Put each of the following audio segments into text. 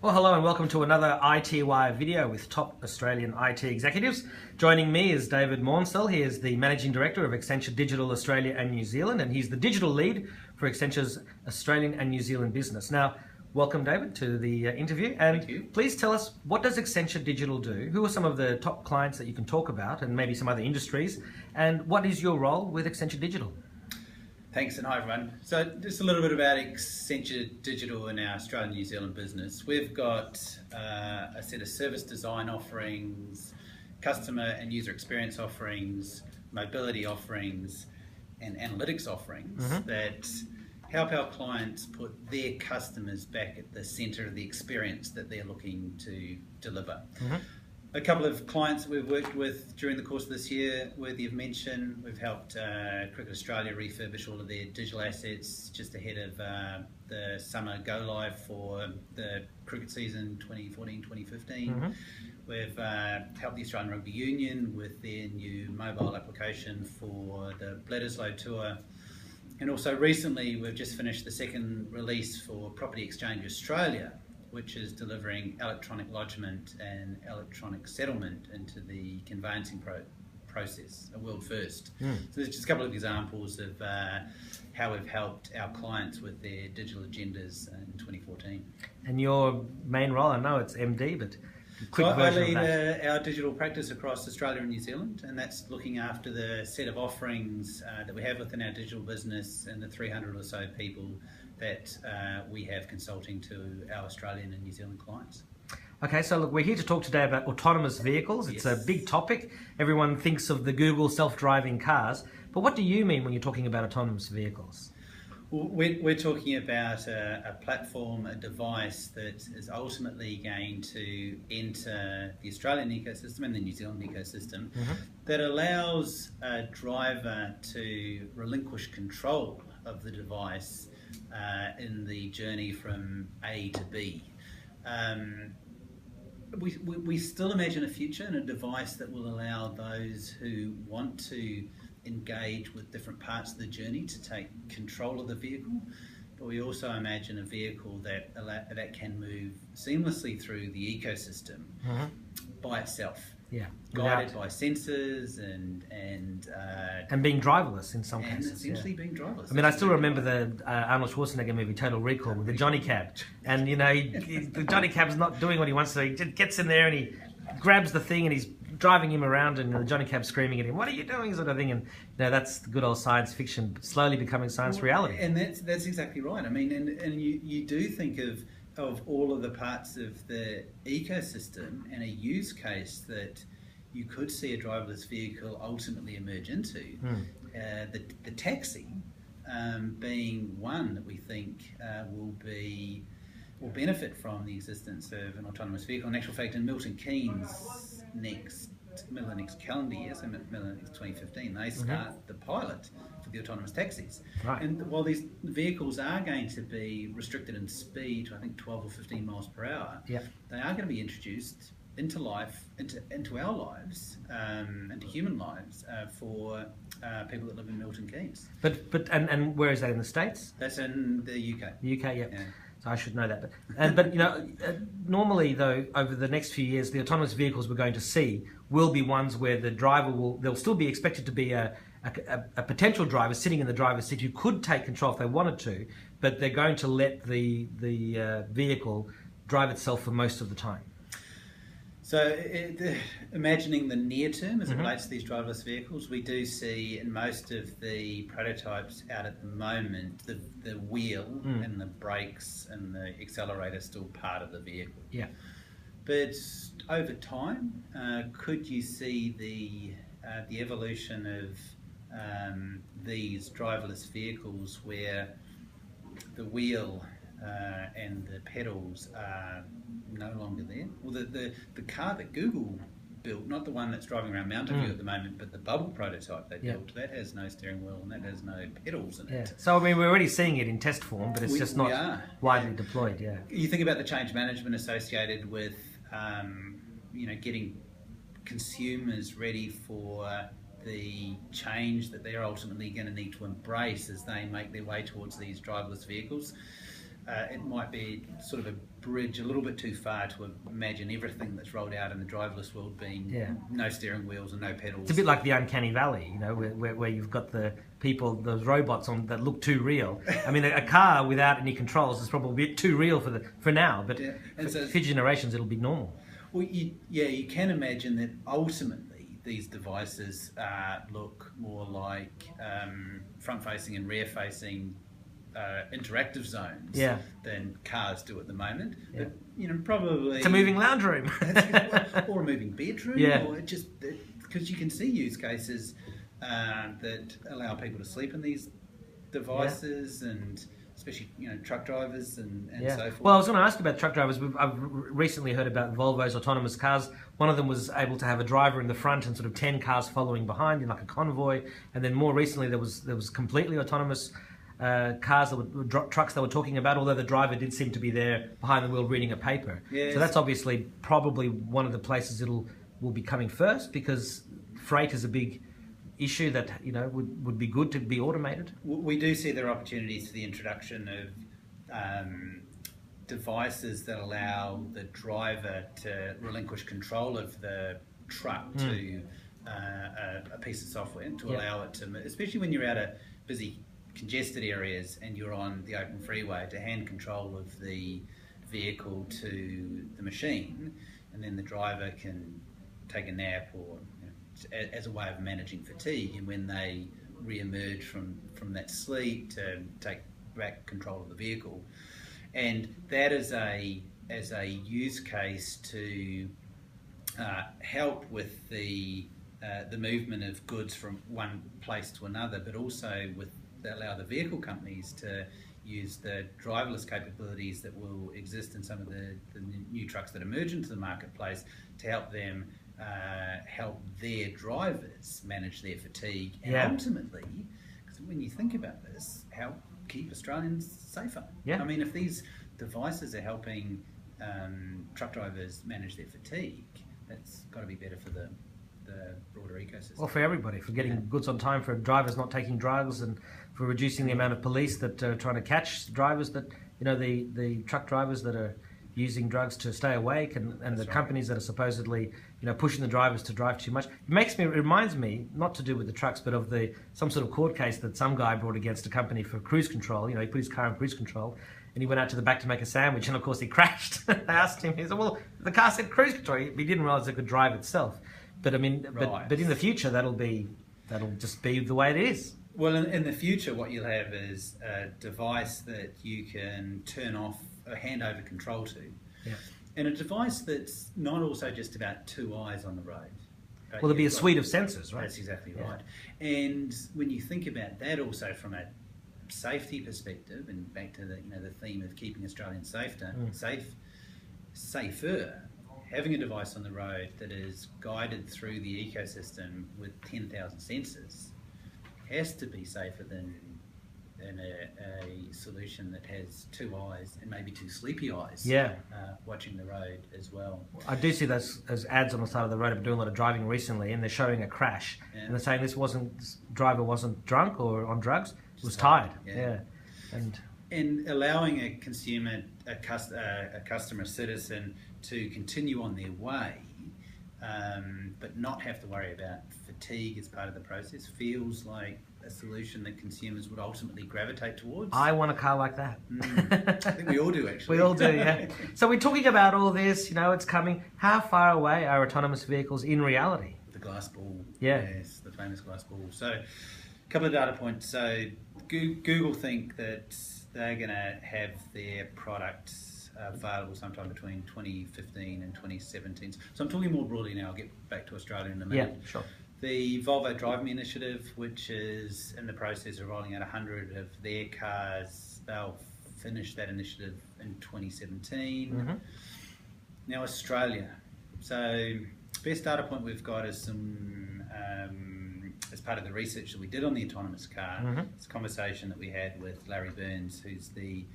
Well, hello and welcome to another IT Wire video with top Australian IT executives. Joining me is David Maunsell. He is the Managing Director of Accenture Digital Australia and New Zealand, and he's the digital lead for Accenture's Australian and New Zealand business. Now, welcome, David, to the interview. And Thank you. Please tell us, what does Accenture Digital do? Who are some of the top clients that you can talk about, and maybe some other industries? And what is your role with Accenture Digital? Thanks, and hi everyone. So just a little bit about Accenture Digital and our Australian New Zealand business. We've got a set of service design offerings, customer and user experience offerings, mobility offerings, and analytics offerings that help our clients put their customers back at the centre of the experience that they're looking to deliver. A couple of clients that we've worked with during the course of this year, worthy of mention. We've helped Cricket Australia refurbish all of their digital assets just ahead of the summer go live for the cricket season 2014-2015. We've helped the Australian Rugby Union with their new mobile application for the Bledisloe Tour. And also recently we've just finished the second release for Property Exchange Australia, which is delivering electronic lodgement and electronic settlement into the conveyancing process, a world first. So there's just a couple of examples of how we've helped our clients with their digital agendas in 2014. And your main role, I know it's MD, but quick I version lead of that. our digital practice across Australia and New Zealand, and that's looking after the set of offerings that we have within our digital business and the 300 or so people that we have consulting to our Australian and New Zealand clients. Okay, so look, we're here to talk today about autonomous vehicles. It's a big topic. Everyone thinks of the Google self-driving cars, but what do you mean when you're talking about autonomous vehicles? Well, we're talking about a platform, a device that is ultimately going to enter the Australian ecosystem and the New Zealand ecosystem that allows a driver to relinquish control of the device in the journey from A to B. We still imagine a future and a device that will allow those who want to engage with different parts of the journey to take control of the vehicle, but we also imagine a vehicle that can move seamlessly through the ecosystem by itself. Yeah, guided by sensors and being driverless in some and cases. essentially being driverless. I mean, I still remember the Arnold Schwarzenegger movie Total Recall with the Johnny Cab, and you know, the Johnny Cab's not doing what he wants to. He just gets in there and he grabs the thing and he's driving him around, and the Johnny Cab's screaming at him, "What are you doing?" sort of thing. And you know, that's the good old science fiction slowly becoming science reality. And that's exactly right. I mean, and you do think of all of the parts of the ecosystem and a use case that you could see a driverless vehicle ultimately emerge into. The taxi being one that we think will benefit from the existence of an autonomous vehicle. In actual fact, in Milton Keynes middle of next calendar year, so middle of next 2015, they start the pilot for the autonomous taxis. Right. And while these vehicles are going to be restricted in speed to I think 12 or 15 miles per hour, they are going to be introduced into life, into our lives, into human lives for people that live in Milton Keynes. But where is that, in the States? That's in the UK. UK, yeah. So I should know that. But you know, normally though, over the next few years, the autonomous vehicles we're going to see will be ones where the driver they'll still be expected to be a potential driver sitting in the driver's seat who could take control if they wanted to, but they're going to let the vehicle drive itself for most of the time. So imagining the near term as it relates to these driverless vehicles, we do see in most of the prototypes out at the moment the wheel and the brakes and the accelerator still part of the vehicle. Yeah. But over time, could you see the evolution of these driverless vehicles where the wheel and the pedals are no longer there? Well, the car that Google built, not the one that's driving around Mountain View at the moment, but the bubble prototype they built, that has no steering wheel and that has no pedals in it. So I mean, we're already seeing it in test form, but it's just not widely deployed. Yeah. You think about the change management associated with getting consumers ready for the change that they're ultimately going to need to embrace as they make their way towards these driverless vehicles. It might be sort of bridge a little bit too far to imagine everything that's rolled out in the driverless world being no steering wheels and no pedals. It's a bit like the Uncanny Valley, you know, where you've got the people, those robots on that look too real. I mean, a car without any controls is probably a bit too real for now, but for future generations it'll be normal. Well, you can imagine that ultimately these devices look more like front-facing and rear-facing interactive zones than cars do at the moment. But, you know, probably... It's a moving lounge room. or a moving bedroom. Or just... Because you can see use cases that allow people to sleep in these devices and... especially, you know, truck drivers and so forth. Well, I was going to ask about truck drivers. I've recently heard about Volvo's autonomous cars. One of them was able to have a driver in the front and sort of 10 cars following behind in like a convoy. And then more recently, there was completely autonomous cars that were trucks they were talking about, although the driver did seem to be there behind the wheel reading a paper. So that's obviously probably one of the places will be coming first, because freight is a big issue that, you know, would be good to be automated. We do see there are opportunities for the introduction of devices that allow the driver to relinquish control of the truck to a piece of software to allow it to, especially when you're out of busy congested areas and you're on the open freeway, to hand control of the vehicle to the machine, and then the driver can take a nap or as a way of managing fatigue, and when they re-emerge from that sleep, to take back control of the vehicle. And that is as a use case to help with the movement of goods from one place to another, but also allow the vehicle companies to use the driverless capabilities that will exist in some of the new trucks that emerge into the marketplace to help them help their drivers manage their fatigue, and ultimately, because when you think about this, help keep Australians safer. I mean, if these devices are helping truck drivers manage their fatigue, that's got to be better for the broader ecosystem. Well, for everybody, for getting goods on time, for drivers not taking drugs, and for reducing the amount of police that are trying to catch drivers that, you know, the truck drivers that are using drugs to stay awake, and the companies that are supposedly, you know, pushing the drivers to drive too much. It reminds me, not to do with the trucks, but of some sort of court case that some guy brought against a company for cruise control. You know, he put his car in cruise control and he went out to the back to make a sandwich, and of course he crashed. They asked him, he said, well, the car said cruise control. He didn't realise it could drive itself. But I mean, but in the future, that'll just be the way it is. Well, in the future, what you'll have is a device that you can turn off or hand over control to, and a device that's not also just about two eyes on the road. Well, there'll be a suite of sensors, right? That's exactly right. And when you think about that, also from a safety perspective, and back to the theme of keeping Australians safer. Having a device on the road that is guided through the ecosystem with 10,000 sensors has to be safer than a solution that has two eyes and maybe two sleepy eyes watching the road as well. I do see those as ads on the side of the road. I've been doing a lot of driving recently, and they're showing a crash, and they're saying this driver wasn't drunk or on drugs, was tired. And allowing a consumer, a customer, citizen to continue on their way, but not have to worry about fatigue as part of the process, feels like a solution that consumers would ultimately gravitate towards. I want a car like that. I think we all do, actually. We all do, yeah. So we're talking about all this, you know, it's coming. How far away are autonomous vehicles in reality? The glass ball. Yeah. Yes, the famous glass ball. So a couple of data points. So Google think that they're going to have their products available sometime between 2015 and 2017. So I'm talking more broadly now. I'll get back to Australia in a minute. Yeah, sure. The Volvo Drive Me initiative, which is in the process of rolling out 100 of their cars, they'll finish that initiative in 2017. Mm-hmm. Now Australia. So best data point we've got is some, as part of the research that we did on the autonomous car, it's a conversation that we had with Larry Burns, who's the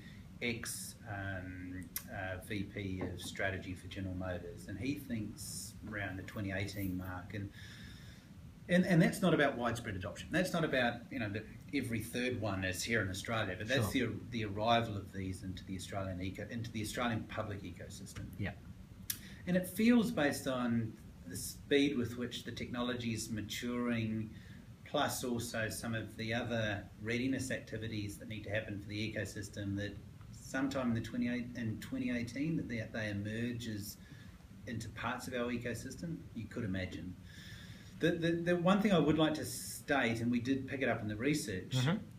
VP of strategy for General Motors, and he thinks around the 2018 mark, and that's not about widespread adoption. That's not about, you know, every third one is here in Australia, but that's the arrival of these into the Australian public ecosystem. Yeah. And it feels based on the speed with which the technology is maturing, plus also some of the other readiness activities that need to happen for the ecosystem, that sometime in 2018 that they emerge as into parts of our ecosystem, you could imagine. The one thing I would like to state, and we did pick it up in the research,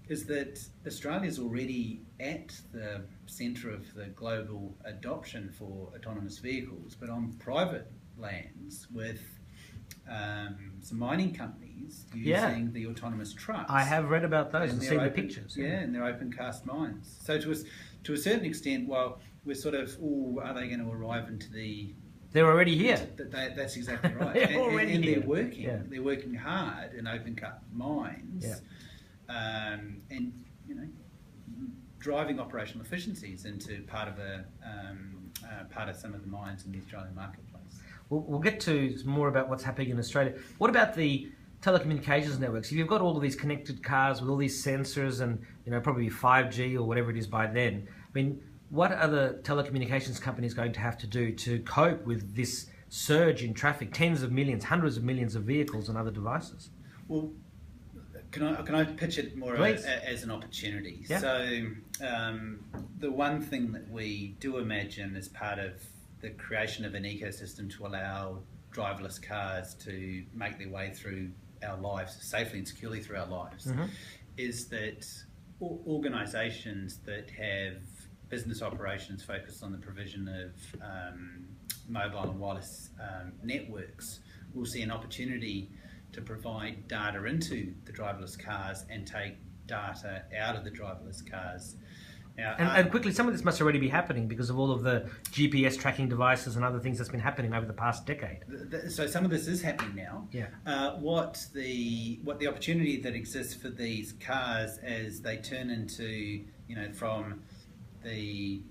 is that Australia's already at the centre of the global adoption for autonomous vehicles, but on private lands with some mining companies using the autonomous trucks. I have read about those and seen the pictures. Yeah, and they're open cast mines. So to a certain extent, while we're sort of, are they going to arrive into the... They're already here. That's exactly right. They're already here. They're working. Yeah. They're working hard in open cut mines, and driving operational efficiencies into part of some of the mines in the Australian marketplace. We'll get to more about what's happening in Australia. What about the telecommunications networks? If you've got all of these connected cars with all these sensors and probably 5G or whatever it is by then, I mean, what are the telecommunications companies going to have to do to cope with this surge in traffic, tens of millions, hundreds of millions of vehicles and other devices? Well, can I pitch it more as an opportunity? Yeah. So the one thing that we do imagine as part of the creation of an ecosystem to allow driverless cars to make their way through our lives safely and securely through our lives is that organisations that have business operations focused on the provision of mobile and wireless networks will see an opportunity to provide data into the driverless cars and take data out of the driverless cars. Now, and quickly, some of this must already be happening because of all of the GPS tracking devices and other things that's been happening over the past decade. So some of this is happening now. Yeah. What the opportunity that exists for these cars as they turn into, from the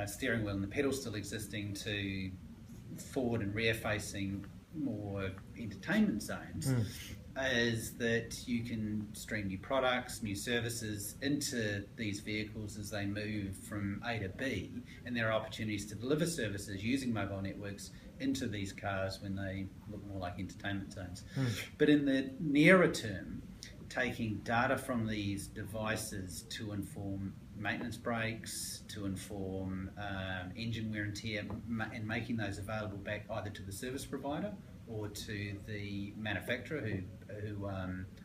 steering wheel and the pedal still existing to forward and rear facing more entertainment zones, is that you can stream new products, new services into these vehicles as they move from A to B, and there are opportunities to deliver services using mobile networks into these cars when they look more like entertainment zones. But in the nearer term, taking data from these devices to inform maintenance breaks, to inform engine wear and tear, and making those available back either to the service provider or to the manufacturer who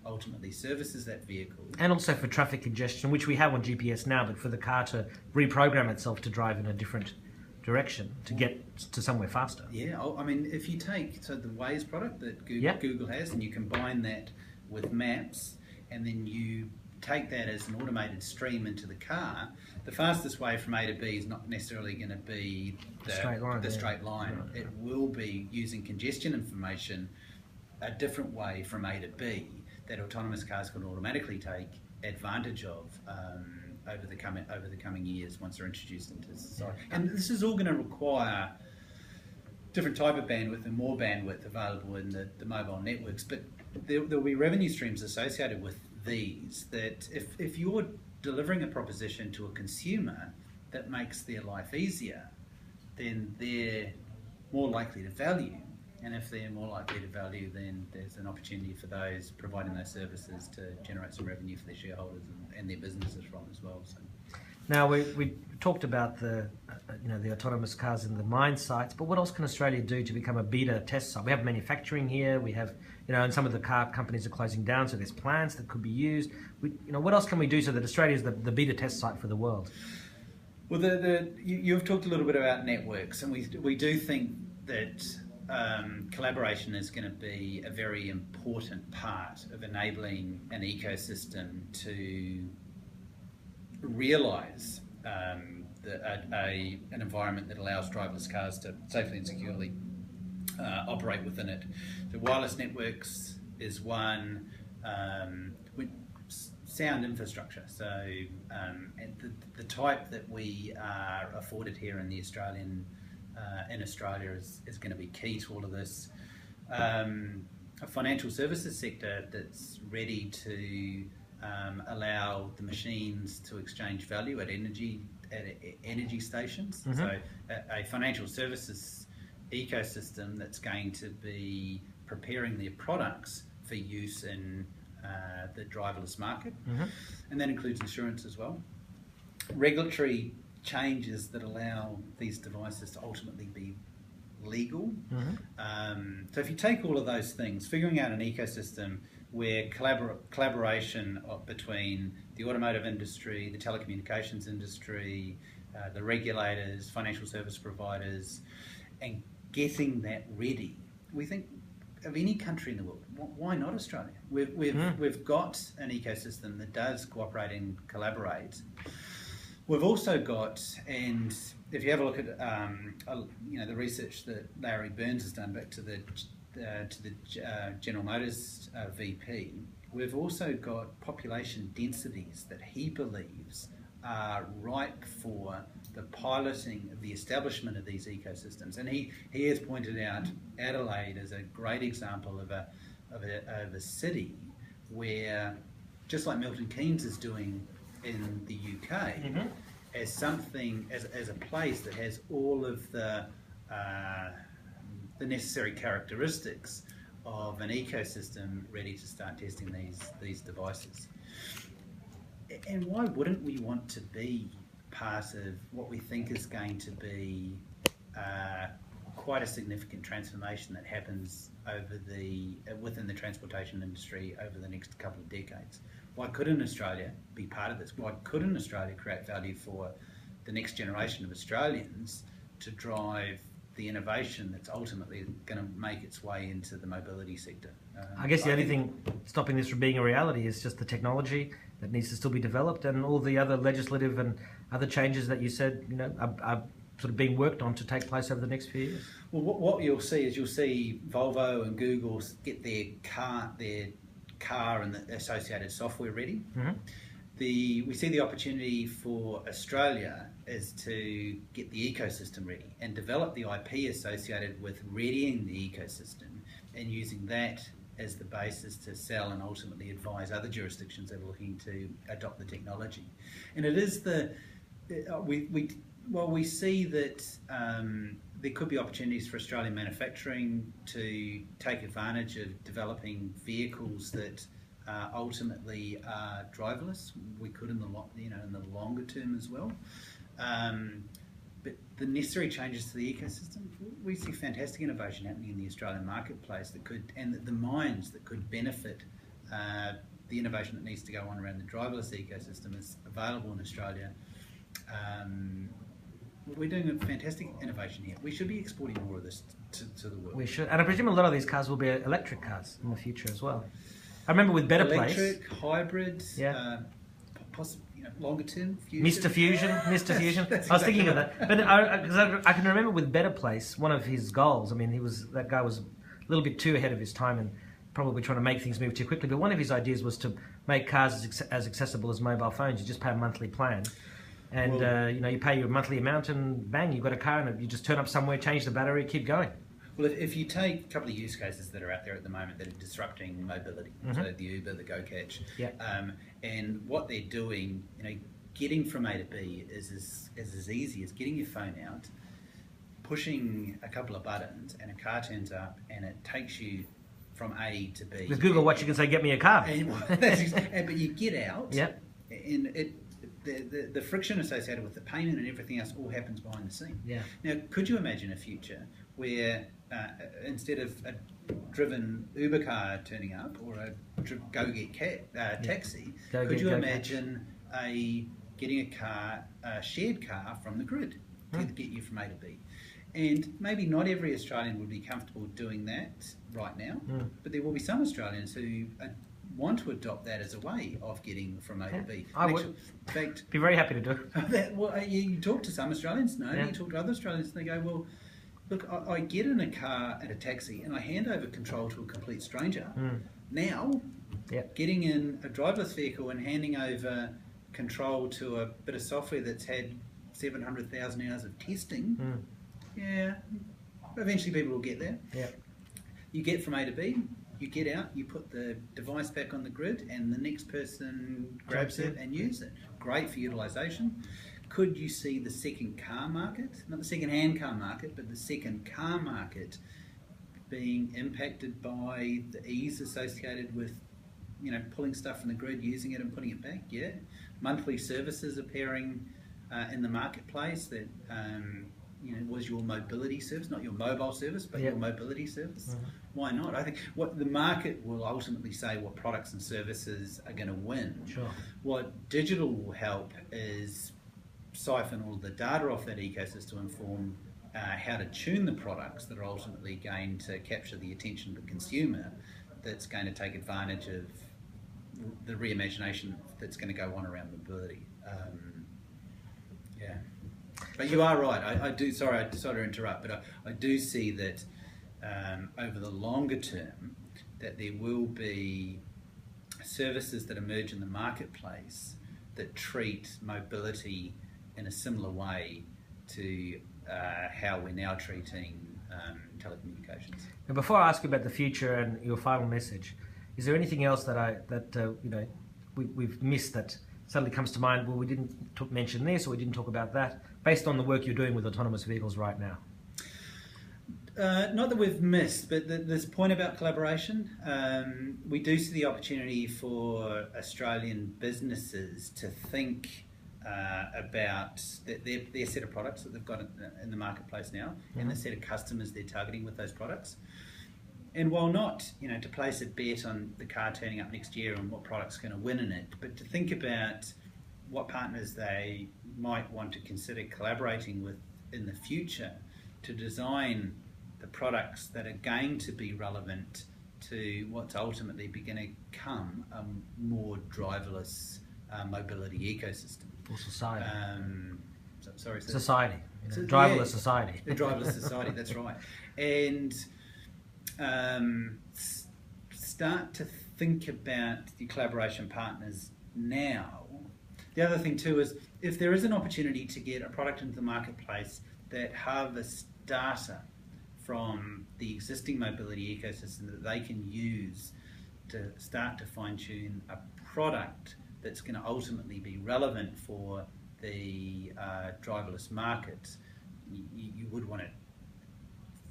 ultimately services that vehicle. And also for traffic congestion, which we have on GPS now, but for the car to reprogram itself to drive in a different direction to get to somewhere faster. Yeah, I mean, if you take the Waze product that Google has and you combine that with Maps, and then you take that as an automated stream into the car, the fastest way from A to B is not necessarily going to be the straight line. Yeah. It will be using congestion information a different way from A to B that autonomous cars can automatically take advantage of over the coming years once they're introduced into society. And this is all going to require different type of bandwidth and more bandwidth available in the mobile networks, but there'll be revenue streams associated with these, that if you're delivering a proposition to a consumer that makes their life easier, then they're more likely to value. And if they're more likely to value, then there's an opportunity for those providing those services to generate some revenue for their shareholders and their businesses from as well. So. Now, we talked about the autonomous cars in the mine sites, but what else can Australia do to become a beta test site? We have manufacturing here, we have, and some of the car companies are closing down, so there's plants that could be used. What else can we do so that Australia is the beta test site for the world? Well, you've talked a little bit about networks, and we do think that collaboration is going to be a very important part of enabling an ecosystem to realise an environment that allows driverless cars to safely and securely operate within it. The wireless networks is one, sound infrastructure. So the type that we are afforded here in Australia is going to be key to all of this. A financial services sector that's ready to allow the machines to exchange value at energy stations. Mm-hmm. So a financial services ecosystem that's going to be preparing their products for use in the driverless market. Mm-hmm. And that includes insurance as well. Regulatory changes that allow these devices to ultimately be legal. Mm-hmm. So if you take all of those things, figuring out an ecosystem where collaboration between the automotive industry, the telecommunications industry, the regulators, financial service providers, and getting that ready, we think of any country in the world. Why not Australia? We've got an ecosystem that does cooperate and collaborate. We've also got, and if you have a look at the research that Larry Burns has done back to the General Motors VP, we've also got population densities that he believes are ripe for the piloting of the establishment of these ecosystems. And he has pointed out Adelaide as a great example of a city where, just like Milton Keynes is doing in the UK, Mm-hmm. as something, as a place that has all of the necessary characteristics of an ecosystem ready to start testing these devices. And why wouldn't we want to be part of what we think is going to be quite a significant transformation that happens within the transportation industry over the next couple of decades? Why couldn't Australia be part of this? Why couldn't Australia create value for the next generation of Australians to drive the innovation that's ultimately going to make its way into the mobility sector? I guess the only thing stopping this from being a reality is just the technology that needs to still be developed, and all the other legislative and other changes that you said, are sort of being worked on to take place over the next few years. Well, what you'll see is Volvo and Google get their car and the associated software ready. Mm-hmm. We see the opportunity for Australia is to get the ecosystem ready and develop the IP associated with readying the ecosystem and using that as the basis to sell and ultimately advise other jurisdictions that are looking to adopt the technology. And it is we see that there could be opportunities for Australian manufacturing to take advantage of developing vehicles that ultimately are driverless. We could in the longer term as well. But the necessary changes to the ecosystem, we see fantastic innovation happening in the Australian marketplace and the minds that could benefit the innovation that needs to go on around the driverless ecosystem is available in Australia. We're doing a fantastic innovation here. We should be exporting more of this to the world. We should, and I presume a lot of these cars will be electric cars in the future as well. I remember with Better Place, electric, hybrid, possibly longer term, Mr. Fusion. I was thinking of that, but I can remember with Better Place, one of his goals. I mean, that guy was a little bit too ahead of his time and probably trying to make things move too quickly. But one of his ideas was to make cars as accessible as mobile phones. You just pay a monthly plan. And you pay your monthly amount, and bang, you've got a car, and you just turn up somewhere, change the battery, keep going. Well, if you take a couple of use cases that are out there at the moment that are disrupting mobility, Mm-hmm. so the Uber, the GoCatch, Yeah. And what they're doing, getting from A to B is as easy as getting your phone out, pushing a couple of buttons, and a car turns up, and it takes you from A to B. With Google Watch, you can say, "Get me a car." But you get out, Yep. and the friction associated with the payment and everything else all happens behind the scene. Yeah. Now, could you imagine a future where instead of a driven Uber car turning up or a taxi, could you imagine getting a shared car from the grid to get you from A to B? And maybe not every Australian would be comfortable doing that right now, but there will be some Australians who want to adopt that as a way of getting from A to B. I would. In fact, be very happy to do it. You talk to some Australians, you talk to other Australians, and they go, well, look, I get in a car at a taxi and I hand over control to a complete stranger. Now, getting in a driverless vehicle and handing over control to a bit of software that's had 700,000 hours of testing, eventually people will get there. Yeah. You get from A to B, You get out, you put the device back on the grid, and the next person grabs it and uses it. Great for utilisation. Could you see the second car market, not the second-hand car market, but the second car market being impacted by the ease associated with, pulling stuff from the grid, using it and putting it back? Yeah. Monthly services appearing in the marketplace that was your mobility service, not your mobile service, but your mobility service. Mm-hmm. Why not? I think what the market will ultimately say what products and services are going to win. Sure. What digital will help is siphon all the data off that ecosystem to inform how to tune the products that are ultimately going to capture the attention of the consumer, that's going to take advantage of the reimagination that's going to go on around mobility. But you are right. I do. Sorry, I decided to interrupt. But I do see that over the longer term, that there will be services that emerge in the marketplace that treat mobility in a similar way to how we're now treating telecommunications. And before I ask you about the future and your final message, is there anything else that we've missed that suddenly comes to mind? Well, we didn't mention this, or we didn't talk about that, based on the work you're doing with autonomous vehicles right now. Not that we've missed, but this point about collaboration, we do see the opportunity for Australian businesses to think about their set of products that they've got in the marketplace now, mm-hmm. and the set of customers they're targeting with those products. And while not, to place a bet on the car turning up next year and what product's going to win in it, but to think about what partners they might want to consider collaborating with in the future to design the products that are going to be relevant to what's ultimately going to become a more driverless mobility ecosystem. Or society. Society. Driverless society. A driverless society, that's right. And start to think about the collaboration partners now. The other thing too is, if there is an opportunity to get a product into the marketplace that harvests data from the existing mobility ecosystem that they can use to start to fine-tune a product that's going to ultimately be relevant for the driverless markets, you would want to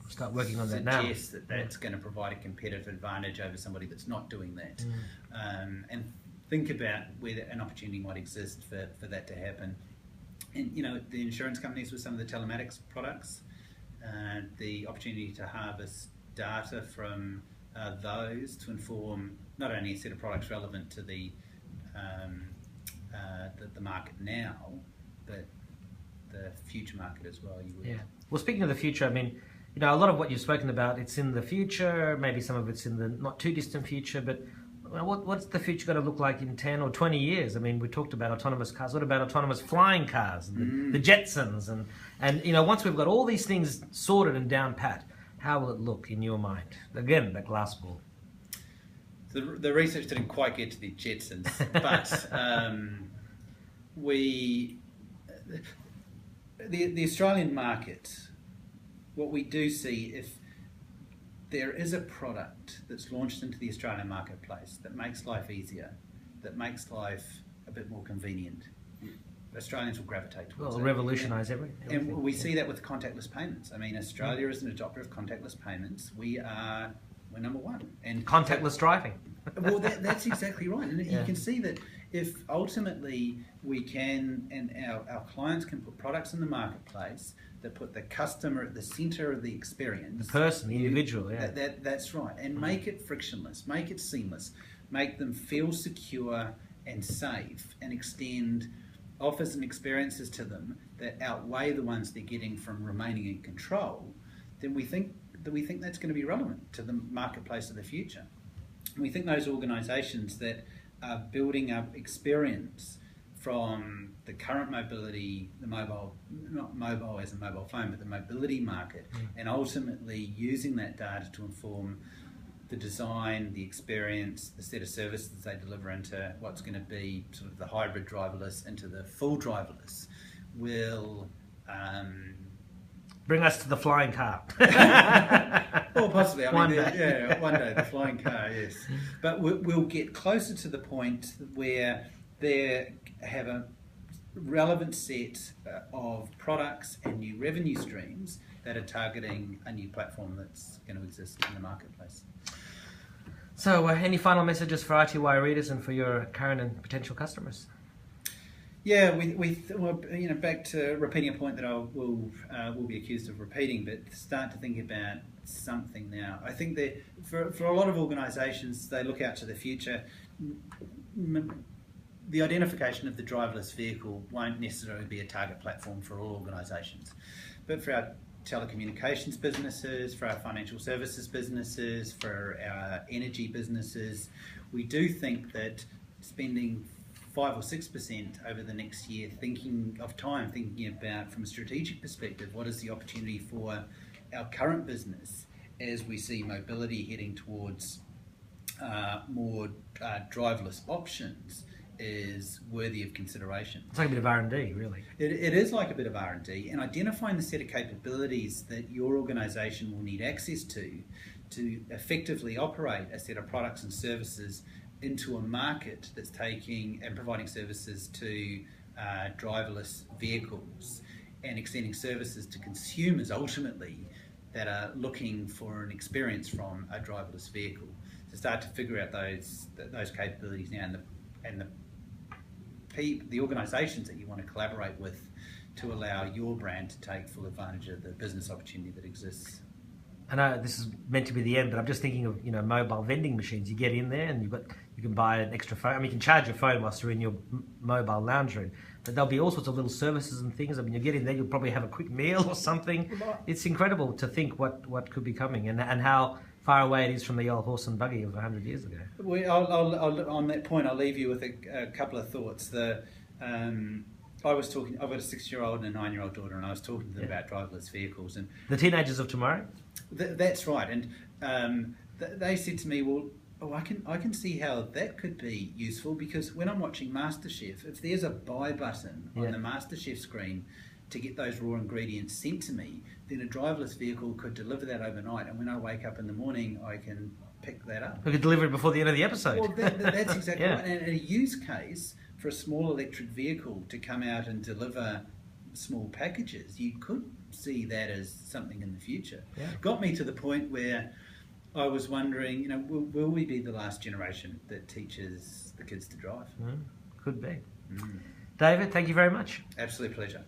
start working on that now. Suggest that that's going to provide a competitive advantage over somebody that's not doing that. And think about where an opportunity might exist for that to happen. And the insurance companies with some of the telematics products, the opportunity to harvest data from those to inform not only a set of products relevant to the market now, but the future market as well. Yeah. Well, speaking of the future, I mean, a lot of what you've spoken about, it's in the future, maybe some of it's in the not too distant future, but what's the future going to look like in 10 or 20 years? I mean, we talked about autonomous cars. What about autonomous flying cars, the Jetsons? And once we've got all these things sorted and down pat, how will it look in your mind? Again, that glass ball. The research didn't quite get to the Jetsons, but the Australian market, what we do see, if there is a product that's launched into the Australian marketplace that makes life easier, that makes life a bit more convenient, Australians will gravitate towards it. Well, revolutionise everything. And we see that with contactless payments. I mean, Australia is an adopter of contactless payments. We're number one. And contactless driving. Well, that's exactly right. And you can see that if ultimately we can, and our clients can put products in the marketplace that put the customer at the centre of the experience. The person, the individual, That's right. And make it frictionless, make it seamless, make them feel secure and safe, and extend offers and experiences to them that outweigh the ones they're getting from remaining in control, then we think that's going to be relevant to the marketplace of the future. And we think those organisations that are building up experience from the current mobility, the mobile, not mobile as a mobile phone, but the mobility market, and ultimately using that data to inform the design, the experience, the set of services they deliver into what's going to be sort of the hybrid driverless into the full driverless, will bring us to the flying car. Well, possibly. One mean, day. one day, the flying car, yes. But we'll get closer to the point where they have a relevant set of products and new revenue streams that are targeting a new platform that's going to exist in the marketplace. So, any final messages for RTY readers and for your current and potential customers? Yeah, well, back to repeating a point that I will be accused of repeating, but start to think about something now. I think that for a lot of organisations, they look out to the future. The identification of the driverless vehicle won't necessarily be a target platform for all organisations, but for our telecommunications businesses, for our financial services businesses, for our energy businesses, we do think that spending 5 or 6% over the next year thinking about from a strategic perspective, what is the opportunity for our current business as we see mobility heading towards more driverless options is worthy of consideration. It's like a bit of R&D, really. It is like a bit of R&D, and identifying the set of capabilities that your organisation will need access to effectively operate a set of products and services into a market that's taking and providing services to driverless vehicles and extending services to consumers ultimately that are looking for an experience from a driverless vehicle. To start to figure out those capabilities now and the organisations that you want to collaborate with to allow your brand to take full advantage of the business opportunity that exists. I know this is meant to be the end, but I'm just thinking of mobile vending machines. You get in there and you can buy an extra phone. I mean, you can charge your phone whilst you're in your mobile lounge room, but there'll be all sorts of little services and things. I mean, you get in there, you'll probably have a quick meal or something. It's incredible to think what could be coming and how far away it is from the old horse and buggy of 100 years ago. On that point, I'll leave you with a couple of thoughts. I've got a 6-year-old and a 9-year-old daughter, and I was talking to them about driverless vehicles. And the teenagers of tomorrow? That's right. And they said to me, well, I can see how that could be useful, because when I'm watching MasterChef, if there's a buy button on the MasterChef screen to get those raw ingredients sent to me, then a driverless vehicle could deliver that overnight, and when I wake up in the morning, I can pick that up. We could deliver it before the end of the episode. Well, that's exactly right. And a use case for a small electric vehicle to come out and deliver small packages, you could see that as something in the future. Yeah. Got me to the point where I was wondering, will we be the last generation that teaches the kids to drive? Could be. David, thank you very much. Absolute pleasure.